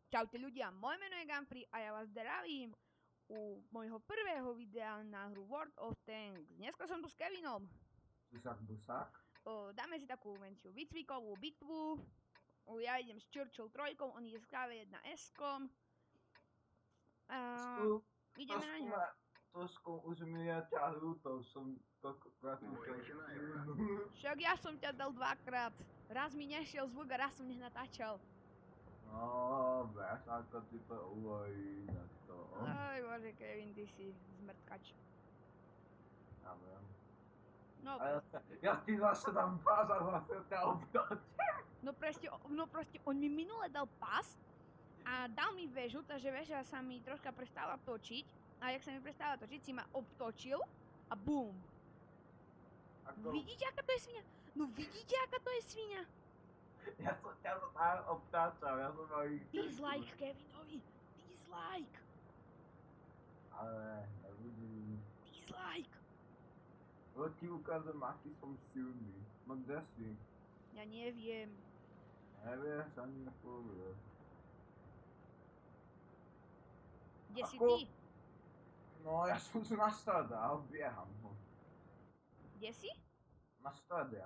Čaute ľudia, moje meno je Gampri a ja vás zdravím u môjho prvého videa na hru World of Tanks. Dneska som tu s Kevinom. Busák. Dáme si takú menšiu výcvikovú bitvu. Ja idem s Churchill 3, on ide s KV-1S-kom. Ideme na ňo. Trošku už mi je ťa ľúto, som toľkokrát Však ja som ťa dal dvakrát. Raz mi nešiel zvuk a raz som nenatáčal. No, vieš, ako ti to ulojí na to. Aj bože, Kevin, ty si zmrtkač. Ja viem. No, A ja ti zase dám pás a zase ťa obtočím. no proste, on mi minule dal pas a dal mi väžu, takže väža sa mi troška prestala točiť. A jak sa mi prestala točiť, si ma obtočil a bum. Vidíte, aká to je svinia? No vidíte, aká to je svinia? Ja som ťa stále obtáčal, ja som mal ich... Dislike Kevinovi, dislike. Ale nevidím. Dislike. No ti ukážem, aký som silný. No kde si? Ja neviem. Nevieš, ani nepovieš. Kde si ty? No ja som tu na strade a odbieham ho. Kde si? Na strade.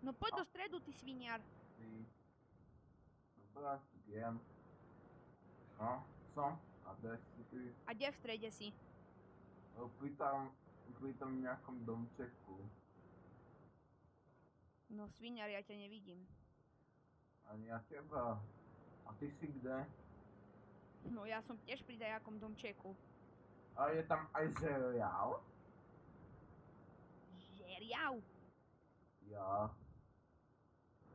No poď do stredu, ty sviniar. Dobre, idem. No, som. A kde si ty? A kde v strede si? Pri tom nejakom domčeku. No sviniar, ja ťa nevidím. Ani ja teba. A ty si kde? No ja som tiež pri dajakom domčeku. A je tam aj žeriav? Žeriav? Ja.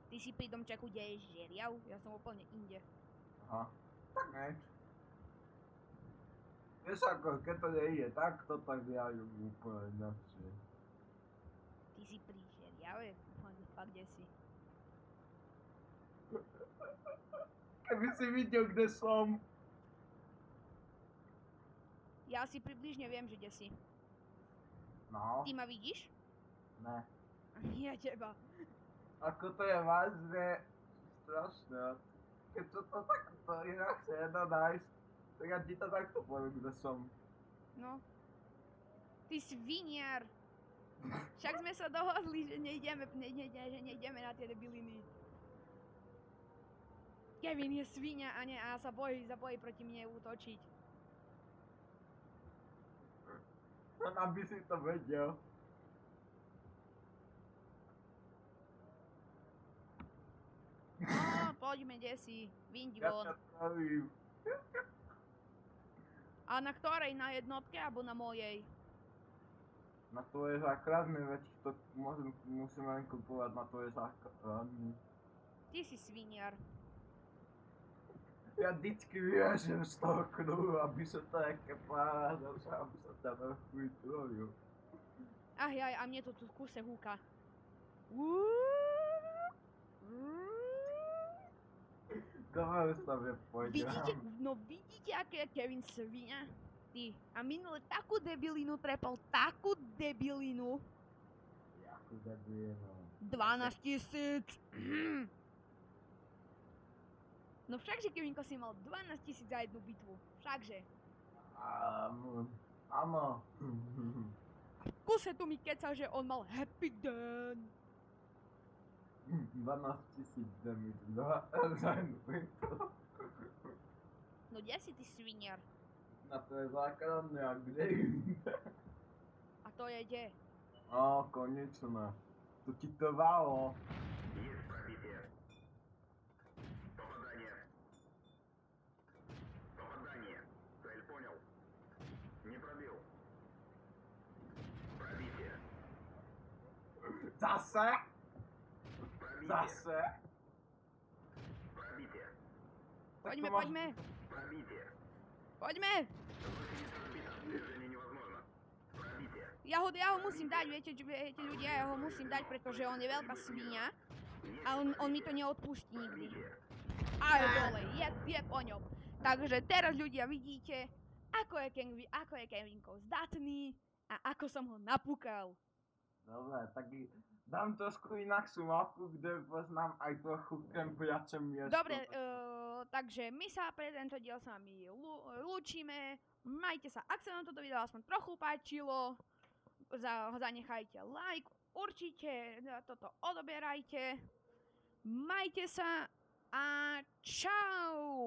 Ty si pri domčeku, kde je žeriav? Ja som úplne inde. Aha. Tak neč. Vieš ako, keď to nejde takto, tak ja ju úplne inakšie. Ty si pri žeriave? A kde si? Keby si videl, kde som. Ja si približne viem, že kde si. No. Ty ma vidíš? Ne. Ani ja teba. Ako to je vážne strašné. Keď sa to takto inakšie nedá nájsť, tak ja ti to takto poviem, kde som. No. Ty sviniar. Však sme sa dohodli, že nejdeme na tie debiliny. Kevin je svinia a sa bojí proti mne útočiť. Len aby si to vedel. No, poďme, kde si. Vyjď Ja von. ťa pravím. A na ktorej? Na jednotke alebo na mojej? Na tvoje základne, veď to musím len kupovať na tvoje základne. Ty si sviniar. Ja vždycky vyjažem z toho kruhu, aby sa to nejaké pára, aby sa ťa nachvítrojil. Ach jaj, a mne to tu v kuse húka. Dobre sa vie pôjdem. Vidíte, aké je Kevin svinia? Ty. A minule takú debilinu trepal, takú debilinu. Jakú debilinu? 12 000. No všakže, Kevinko, si mal 12 000 za jednu bitvu. Všakže. Áno. V kuse tu mi kecal, že on mal happy den. 12 000 damage za jednu bitvu. No kde si ty sviniar? Na to je základne, a kde inde? A to je kde? No, konečne. To ti trvalo. Есть пробитие. Попадание. Попадание. Цель понял. Не пробил. Пробитие. Zase? Пробитие. Zase? Pробитие. Poďme. Пробитие. Poďme. Лучница разбита. Движение невозможно. Пробитие. Ja ho musím dať, viete ľudia, ja ho musím dať, pretože on je veľká svinia. A on mi to neodpustí nikdy. A je dole, je po ňom. Takže teraz ľudia vidíte, ako je Kevinko zdatný a ako som ho napúkal. Dobre, Dám trošku inakšiu mapu, kde poznám aj trochu kempiače miesto. Dobre, takže my sa pre tento diel s vami lúčime. Majte sa, ak sa vám toto video aspoň trochu páčilo, zanechajte like, určite toto odoberajte. Majte sa a čau!